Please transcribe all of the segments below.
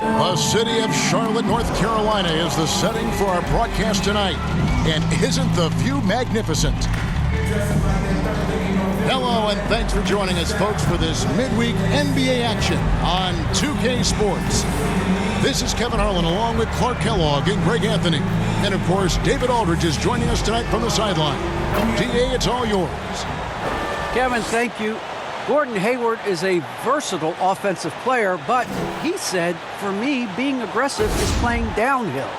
The city of Charlotte, North Carolina is the setting for our broadcast tonight. And isn't the view magnificent? Hello, and thanks for joining us, folks, for this midweek NBA action on 2K Sports. This is Kevin Harlan along with Clark Kellogg and Greg Anthony. And, of course, David Aldridge is joining us tonight from the sideline. DA, it's all yours. Kevin, thank you. Gordon Hayward is a versatile offensive player, but he said, for me, being aggressive is playing downhill.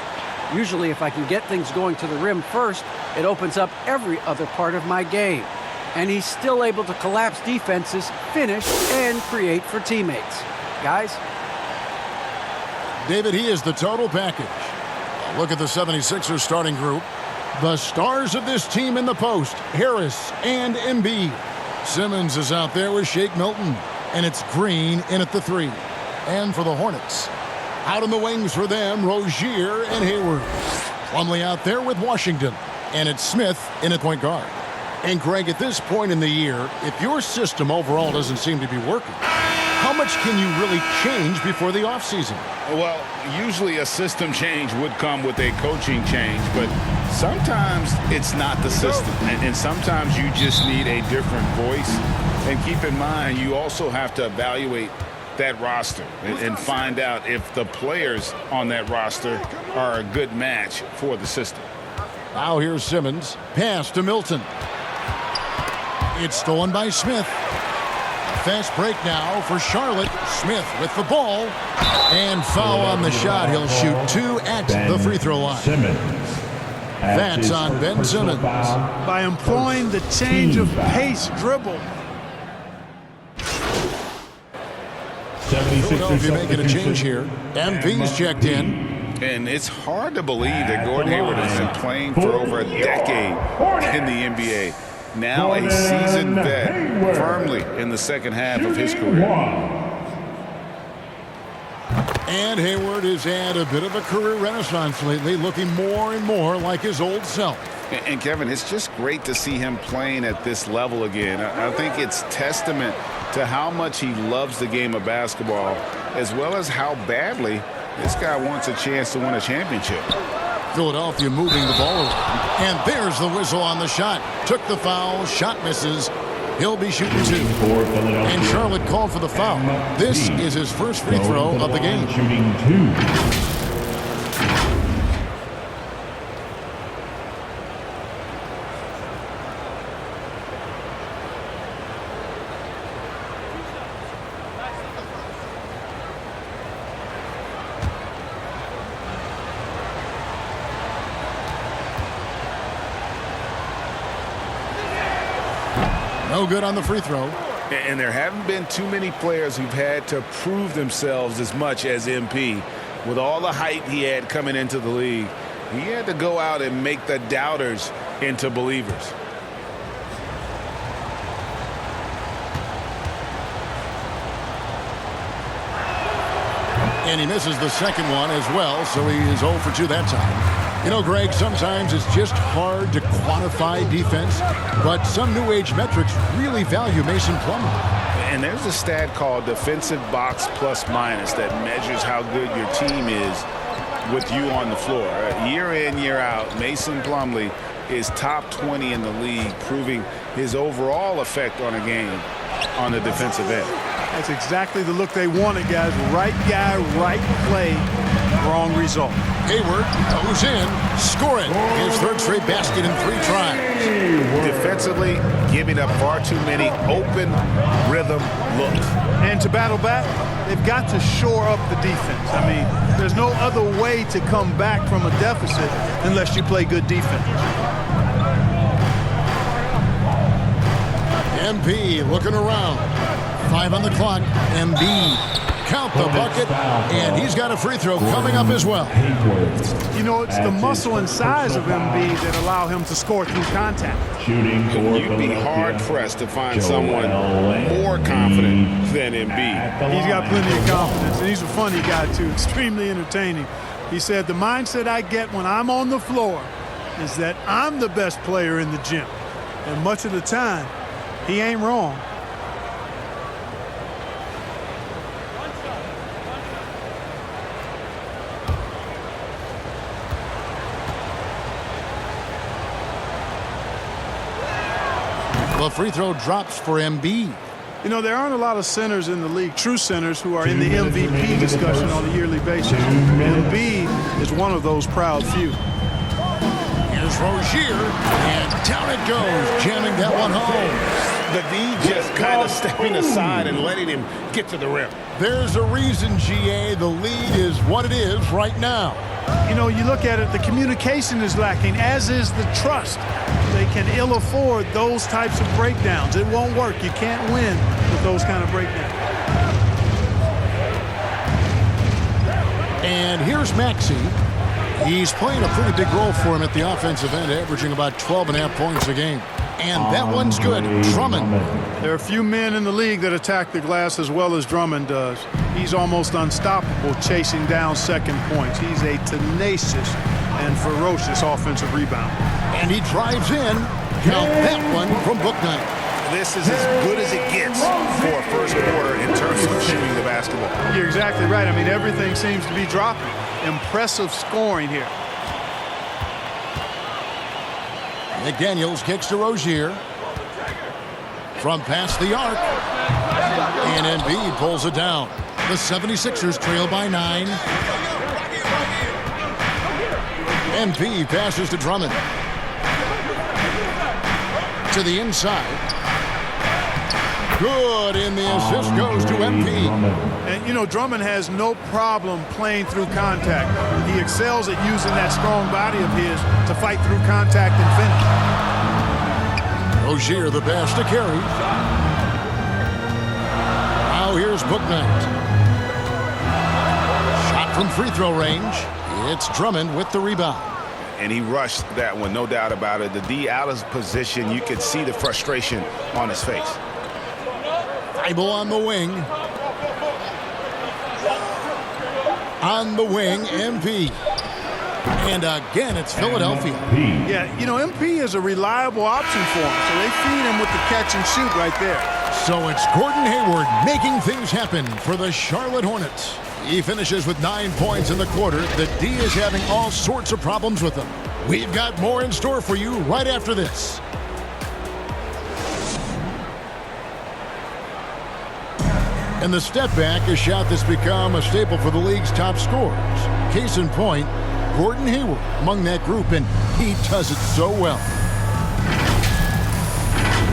Usually, if I can get things going to the rim first, it opens up every other part of my game. And he's still able to collapse defenses, finish, and create for teammates. Guys? David, he is the total package. Look at the 76ers starting group. The stars of this team in the post, Harris and Embiid. Simmons is out there with Shake Milton, and it's Green in at the 3. And for the Hornets, out on the wings for them, Rozier and Hayward. Plumlee out there with Washington, and it's Smith in at point guard. And Greg, at this point in the year, if your system overall doesn't seem to be working, how much can you really change before the offseason? Well, usually a system change would come with a coaching change, but sometimes it's not the system, and sometimes you just need a different voice. And keep in mind, you also have to evaluate that roster and find out if the players on that roster are a good match for the system. Now here's Simmons. Pass to Milton. It's stolen by Smith. Fast break now for Charlotte. Smith with the ball. And foul on the shot. He'll shoot 2 at the free throw line. That's on Ben Simmons. By employing the change of pace dribble. Philadelphia making a change here. MV's checked in. And it's hard to believe that Gordon Hayward has been playing for over a decade in the NBA. Now a seasoned vet, firmly in the second half of his career. And Hayward has had a bit of a career renaissance lately, looking more and more like his old self. And Kevin, it's just great to see him playing at this level again. I think it's testament to how much he loves the game of basketball, as well as how badly this guy wants a chance to win a championship. Philadelphia moving the ball around. And there's the whistle on the shot. Took the foul. Shot misses. He'll be shooting 2. And Charlotte called for the foul. This is his first free throw of the game. Shooting 2. No good on the free throw. And there haven't been too many players who've had to prove themselves as much as MP. With all the hype he had coming into the league, he had to go out and make the doubters into believers. And he misses the second one as well, so he is 0 for 2 that time. You know, Greg, sometimes it's just hard to quantify defense, but some new age metrics really value Mason Plumlee. And there's a stat called defensive box plus minus that measures how good your team is with you on the floor. Year in, year out, Mason Plumlee is top 20 in the league, proving his overall effect on a game on the defensive end. That's exactly the look they wanted, guys. Right guy, right play, wrong result. Hayward goes in, score it. His third straight basket in 3 tries. Defensively, giving up far too many open rhythm looks. And to battle back, they've got to shore up the defense. I mean, there's no other way to come back from a deficit unless you play good defense. MP looking around. 5 on the clock. Embiid. Count the bucket, and he's got a free throw coming up as well. You know, it's the muscle and size of Embiid that allow him to score through contact. You'd be hard-pressed to find someone more confident than Embiid. He's got plenty of confidence, and he's a funny guy, too, extremely entertaining. He said, the mindset I get when I'm on the floor is that I'm the best player in the gym. And much of the time, he ain't wrong. The free throw drops for Embiid. You know, there aren't a lot of centers in the league, true centers, who are in the MVP discussion on a yearly basis. Embiid is one of those proud few. Here's Rozier, and down it goes, jamming that one home. The D just kind of stepping aside and letting him get to the rim. There's a reason, GA, the lead is what it is right now. You know, you look at it, the communication is lacking, as is the trust. They can ill afford those types of breakdowns. It won't work. You can't win with those kind of breakdowns. And here's Maxey. He's playing a pretty big role for him at the offensive end, averaging about 12.5 points a game. And that one's good. Drummond. There are few men in the league that attack the glass as well as Drummond does. He's almost unstoppable chasing down second points. He's a tenacious and ferocious offensive rebounder. And he drives in. Count that one from Bouknight. This is as good as it gets for a first quarter in terms of shooting the basketball. You're exactly right. I mean, everything seems to be dropping. Impressive scoring here. McDaniels kicks to Rozier. From past the arc. And Embiid pulls it down. The 76ers trail by 9. Embiid passes to Drummond. To the inside. Good, and the assist goes to MP. And, you know, Drummond has no problem playing through contact. He excels at using that strong body of his to fight through contact and finish. Rozier, the pass to carry. Now here's Bouknight. Shot from free throw range. It's Drummond with the rebound. And he rushed that one, no doubt about it. The D out of position, you could see the frustration on his face. Bible on the wing. On the wing, MP. And again, it's Philadelphia. Yeah, you know, MP is a reliable option for him, so they feed him with the catch and shoot right there. So it's Gordon Hayward making things happen for the Charlotte Hornets. He finishes with 9 points in the quarter. The D is having all sorts of problems with him. We've got more in store for you right after this. And the step back, a shot that's become a staple for the league's top scorers. Case in point, Gordon Hayward among that group, and he does it so well.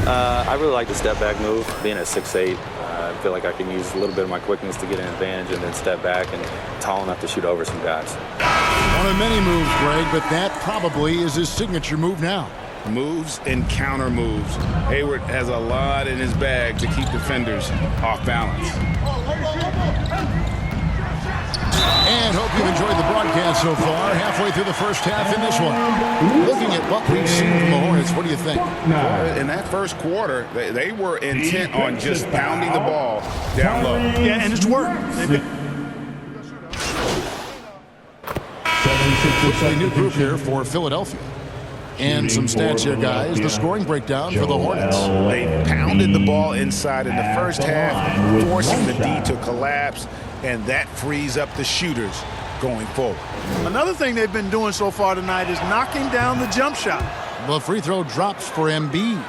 I really like the step back move. Being at 6'8", I feel like I can use a little bit of my quickness to get an advantage and then step back and tall enough to shoot over some guys. One of many moves, Greg, but that probably is his signature move now. Moves and counter moves. Hayward has a lot in his bag to keep defenders off balance. And hope you've enjoyed the broadcast so far. Halfway through the first half in this one. Looking at what we've seen from the Hornets, what do you think? In that first quarter, they were intent on just pounding the ball down low. Yeah, and it's worked. A new group here for Philadelphia. And some stats here, guys. The scoring breakdown for the Hornets. They pounded the ball inside in the first half, forcing the D to collapse, and that frees up the shooters going forward. Another thing they've been doing so far tonight is knocking down the jump shot. The free throw drops for Embiid.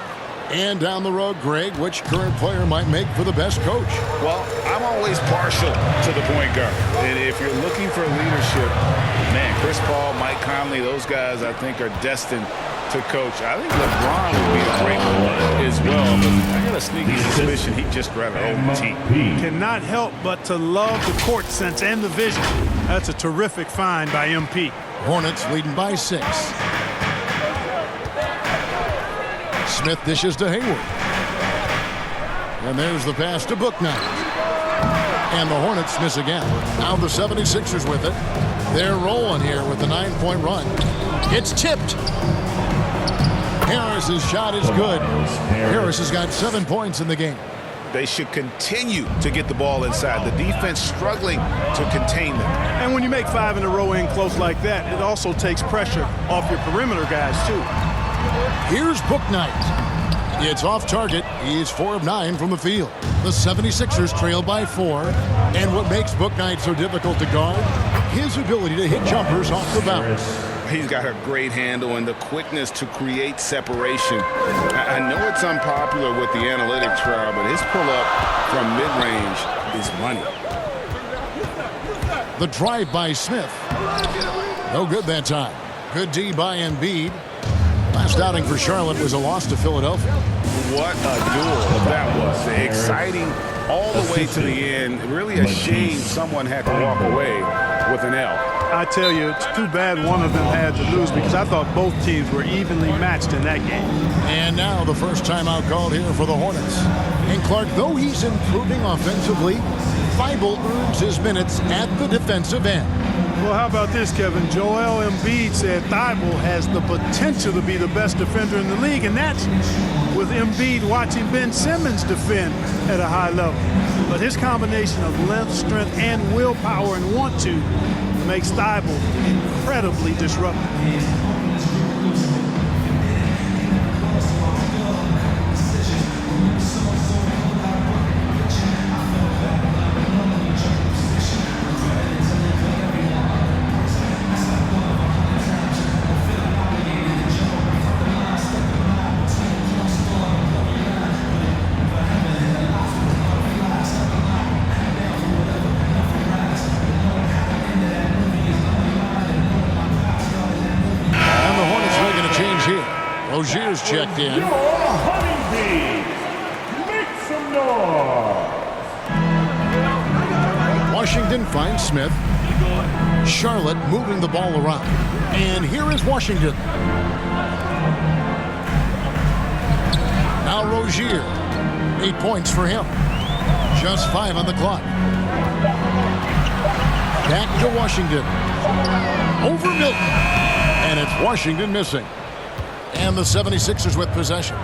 And down the road, Greg, which current player might make for the best coach? Well, I'm always partial to the point guard. And if you're looking for leadership, man, Chris Paul, Mike Conley, those guys I think are destined to coach. I think LeBron would be a great one as well. But I got a sneaky suspicion he'd just grab an old team. Cannot help but to love the court sense and the vision. That's a terrific find by MP. Hornets leading by 6. Smith dishes to Hayward. And there's the pass to Bouknight. And the Hornets miss again. Now the 76ers with it. They're rolling here with the 9-point run. It's tipped. Harris's shot is good. Harris has got 7 points in the game. They should continue to get the ball inside. The defense struggling to contain them. And when you make 5 in a row in close like that, it also takes pressure off your perimeter guys, too. Here's Bouknight. It's off target. He's 4 of 9 from the field. The 76ers trail by 4. And what makes Bouknight so difficult to guard? His ability to hit jumpers off the bounce. He's got a great handle and the quickness to create separation. I know it's unpopular with the analytics crowd, but his pull-up from mid-range is money. The drive by Smith. No good that time. Good D by Embiid. Last outing for Charlotte was a loss to Philadelphia. What a duel that was. Exciting all the way to the end. Really a shame someone had to walk away with an L. I tell you, it's too bad one of them had to lose because I thought both teams were evenly matched in that game. And now the first timeout called here for the Hornets. And Clark, though he's improving offensively, Thibault earns his minutes at the defensive end. Well, how about this, Kevin? Joel Embiid said Thibault has the potential to be the best defender in the league, and that's with Embiid watching Ben Simmons defend at a high level. But his combination of length, strength, and willpower and want to makes Thibault incredibly disruptive. Rozier's checked in. Your honeybees, make some noise. Washington finds Smith. Charlotte moving the ball around. And here is Washington. Now Rozier. 8 points for him. Just 5 on the clock. Back to Washington. Over Milton. And it's Washington missing. And the 76ers with possession.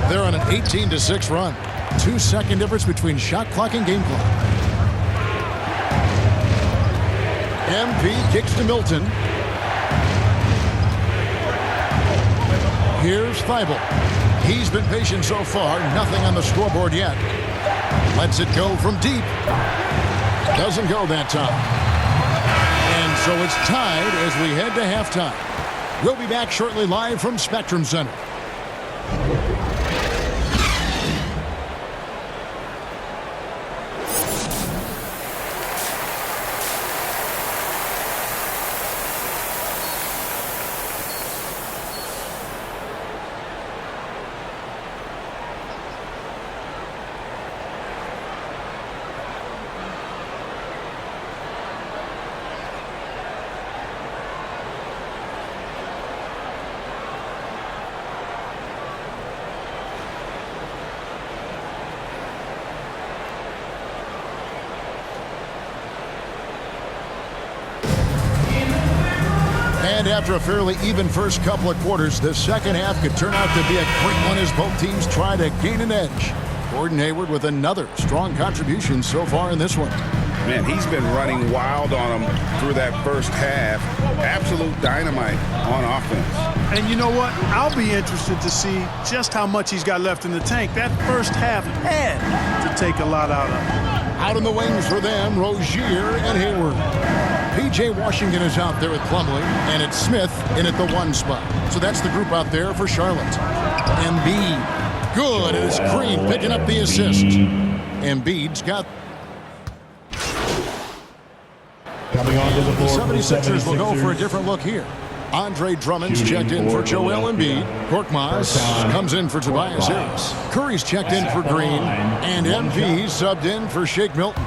They're on an 18-6 run. 2-second difference between shot clock and game clock. MP kicks to Milton. Here's Thibault. He's been patient so far. Nothing on the scoreboard yet. Lets it go from deep. Doesn't go that time. And so it's tied as we head to halftime. We'll be back shortly live from Spectrum Center. And after a fairly even first couple of quarters, the second half could turn out to be a quick one as both teams try to gain an edge. Gordon Hayward with another strong contribution so far in this one. Man, he's been running wild on him through that first half. Absolute dynamite on offense. And you know what? I'll be interested to see just how much he's got left in the tank. That first half had to take a lot out of him. Out in the wings for them, Rozier and Hayward. P.J. Washington is out there with Plumlee, and it's Smith in at the 1 spot. So that's the group out there for Charlotte. Embiid, good, and it's Green picking up the assist. Embiid's got... Coming onto the board, 76ers will go for a different look here. Andre Drummond's checked in for Joel Embiid. Korkmaz comes in for Tobias Harris. Curry's checked in for Green. And MP subbed in for Shake Milton.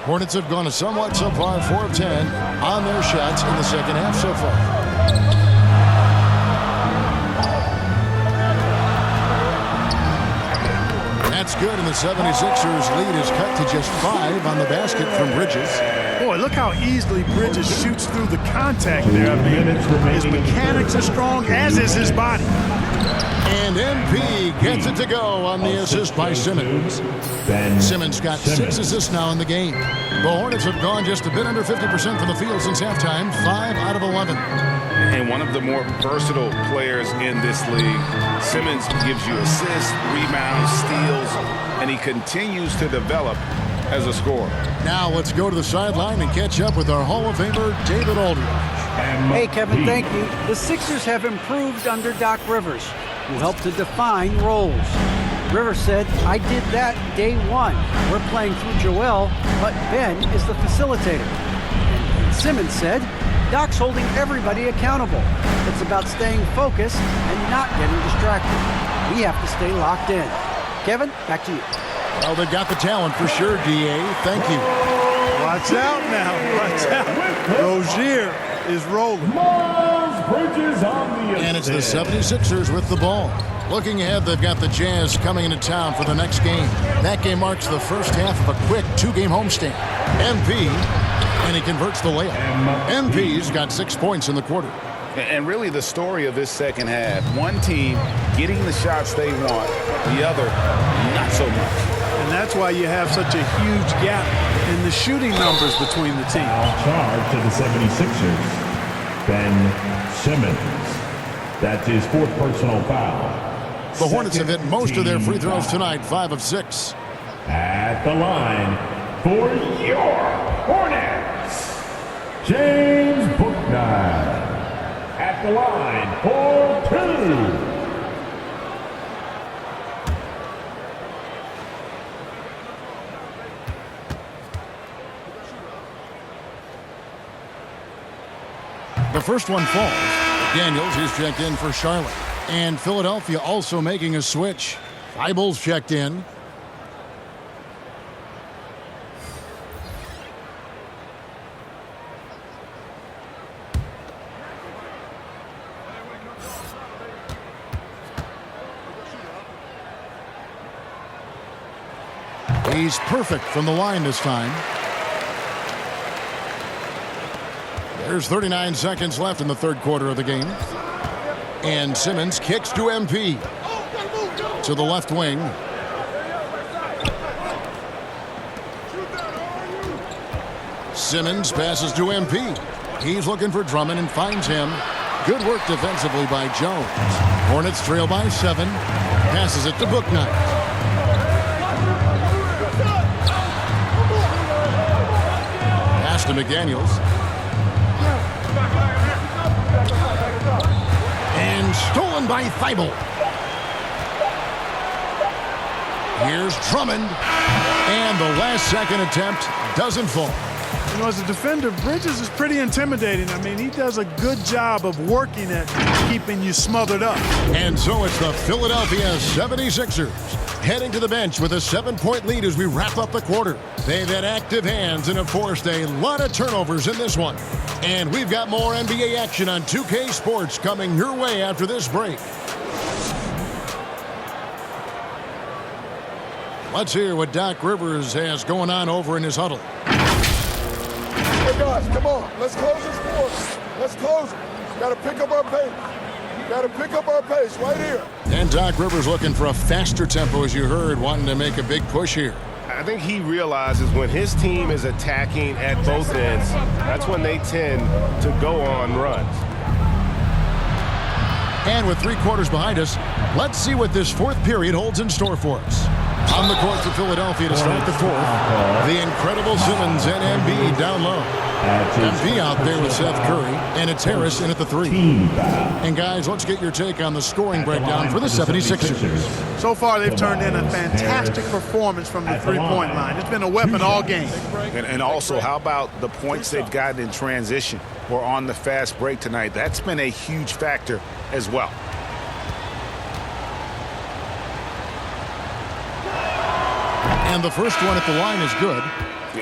Hornets have gone somewhat so far, 4 of 10 on their shots in the second half so far. That's good, and the 76ers lead is cut to just 5 on the basket from Bridges. Boy, look how easily Bridges shoots through the contact there. I mean, his mechanics are strong, as is his body. And MP gets it to go on the assist by Simmons. Simmons got 6 assists now in the game. The Hornets have gone just a bit under 50% from the field since halftime, 5 out of 11. And one of the more versatile players in this league. Simmons gives you assists, rebounds, steals, and he continues to develop as a scorer. Now let's go to the sideline and catch up with our Hall of Famer, David Aldridge. Hey, Kevin, thank you. The Sixers have improved under Doc Rivers, who helped to define roles. Rivers said, I did that day one. We're playing through Joel, but Ben is the facilitator. And Simmons said, Doc's holding everybody accountable. It's about staying focused and not getting distracted. We have to stay locked in. Kevin, back to you. Well, they've got the talent for sure, D.A. Thank you. Watch out now. Watch out. Rozier is rolling. Miles Bridges on the And it's the assist. 76ers with the ball. Looking ahead, they've got the Jazz coming into town for the next game. That game marks the first half of a quick two-game homestand. MP, and he converts the layup. MP's got 6 points in the quarter. And really the story of this second half, one team getting the shots they want, the other not so much. And that's why you have such a huge gap in the shooting numbers between the teams. Charge to the 76ers. Ben Simmons. That's his 4th personal foul. The Hornets have hit most of their free throws Foul. tonight, 5 of 6. At the line for your Hornets, James Bouknight. At the line for 2. The first one falls. Daniels is checked in for Charlotte. And Philadelphia also making a switch. Feibel's checked in. He's perfect from the line this time. There's 39 seconds left in the third quarter of the game. And Simmons kicks to MP. To the left wing. Simmons passes to MP. He's looking for Drummond and finds him. Good work defensively by Jones. Hornets trail by 7. Passes it to Bouknight. Pass to McDaniels. And stolen by Feibel. Here's Drummond. And the last second attempt doesn't fall. You know, as a defender, Bridges is pretty intimidating. I mean, he does a good job of working at keeping you smothered up. And so it's the Philadelphia 76ers heading to the bench with a 7-point lead as we wrap up the quarter. They've had active hands and have forced a lot of turnovers in this one. And we've got more NBA action on 2K Sports coming your way after this break. Let's hear what Doc Rivers has going on over in his huddle. Hey guys, come on. Let's close this quarter. Let's close it. Got to pick up our pace. Got to pick up our pace right here. And Doc Rivers looking for a faster tempo, as you heard, wanting to make a big push here. I think he realizes when his team is attacking at both ends, that's when they tend to go on runs. And with 3 quarters behind us, let's see what this fourth period holds in store for us. On the court for Philadelphia to start the fourth, the incredible Simmons and Embiid down low. Embiid out there with Seth Curry, and it's Harris in at the 3. And guys, let's get your take on the scoring breakdown for the 76ers. So far, they've turned in a fantastic performance from the three-point line. It's been a weapon all game. And also, how about the points they've gotten in transition or on the fast break tonight? That's been a huge factor as well. And the first one at the line is good.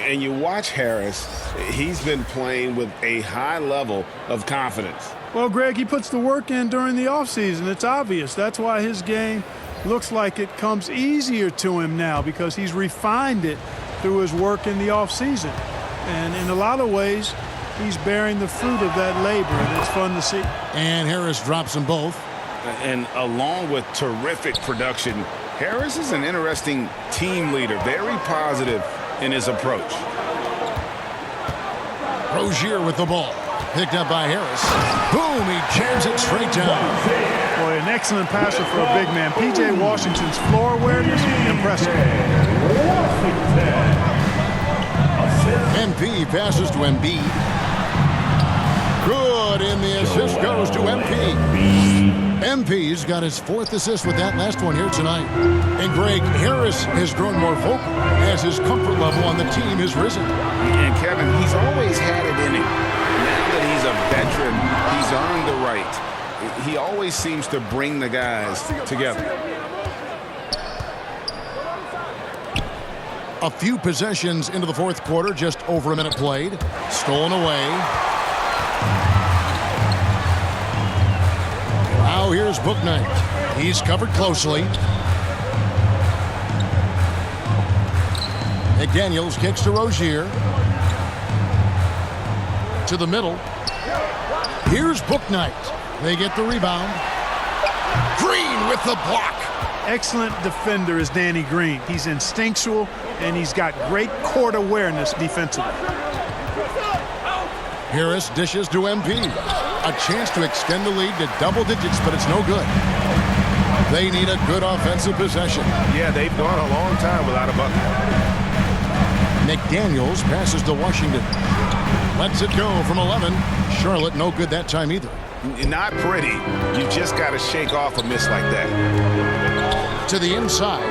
And you watch Harris, he's been playing with a high level of confidence. Well, Greg, he puts the work in during the offseason. It's obvious. That's why his game looks like it comes easier to him now, because he's refined it through his work in the offseason. And in a lot of ways, he's bearing the fruit of that labor, and it's fun to see. And Harris drops them both. And along with terrific production, Harris is an interesting team leader, very positive in his approach. Rozier with the ball. Picked up by Harris. Boom, he jams it straight down. Boy, an excellent passer for a big man. P.J. Washington's floor awareness, impressive. MP passes to Embiid. Good, and the assist goes to MP. MP's got his 4th assist with that last one here tonight. And Greg, Harris has grown more vocal as his comfort level on the team has risen. And Kevin, he's always had it in him. Now that he's a veteran, he's earned the right. He always seems to bring the guys together. A few possessions into the 4th quarter, just over a minute played. Stolen away. Now here's Bouknight. He's covered closely. McDaniels kicks to Rozier. To the middle. Here's Bouknight. They get the rebound. Green with the block. Excellent defender is Danny Green. He's instinctual, and he's got great court awareness defensively. Harris dishes to MP. A chance to extend the lead to double digits, but it's no good. They need a good offensive possession. Yeah, they've gone a long time without a bucket. McDaniels passes to Washington. Lets it go from 11. Charlotte no good that time either. Not pretty. You just got to shake off a miss like that. To the inside.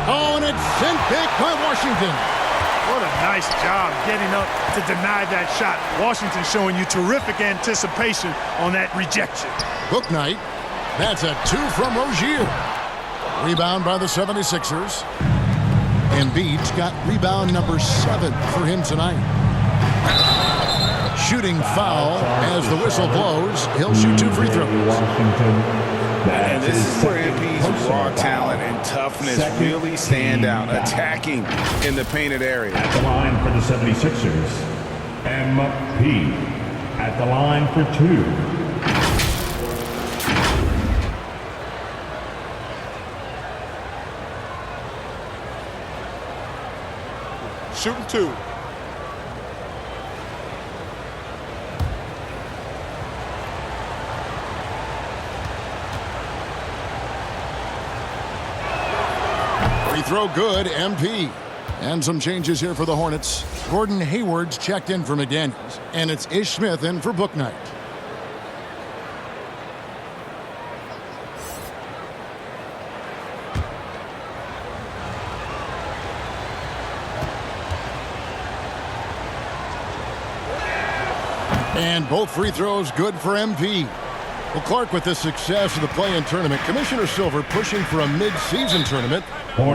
Oh, and it's sent back by Washington. What a nice job getting up to deny that shot. Washington showing you terrific anticipation on that rejection. Bouknight. That's a 2 from Rozier. Rebound by the 76ers. Embiid's got rebound number 7 for him tonight. Shooting foul as the whistle blows. He'll shoot 2 free throws. And this is where MP's raw talent and toughness really stand out, attacking in the painted area. At the line for the 76ers, MP. At the line for 2. Shooting 2. Free throw good, MP. And some changes here for the Hornets. Gordon Hayward's checked in for McDaniels, and it's Ish Smith in for Bouknight. And both free throws good for MP. Well, Clark, with the success of the play-in tournament, Commissioner Silver pushing for a mid-season tournament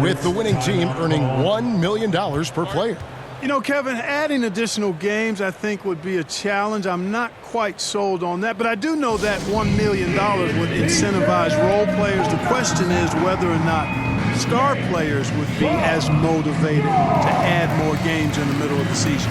with the winning team earning $1 million per player. You know, Kevin, adding additional games I think would be a challenge. I'm not quite sold on that, but I do know that $1 million would incentivize role players. The question is whether or not star players would be as motivated to add more games in the middle of the season.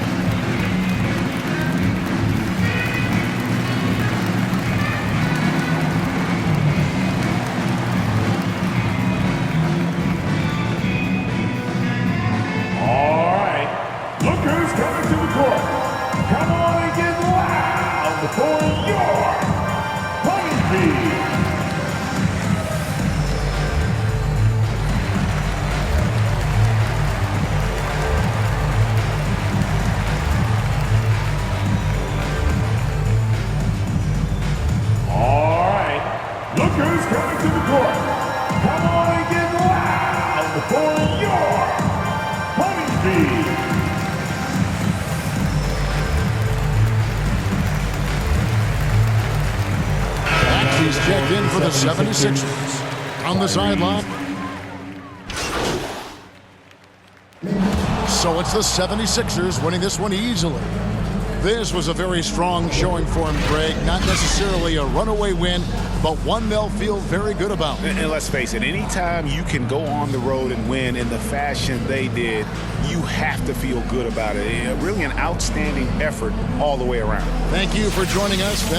He's checked in for the 76ers. On the sideline. So it's the 76ers winning this one easily. This was a very strong showing for him, Greg. Not necessarily a runaway win, but one they'll feel very good about. And let's face it, anytime you can go on the road and win in the fashion they did, you have to feel good about it. Really an outstanding effort all the way around. Thank you for joining us.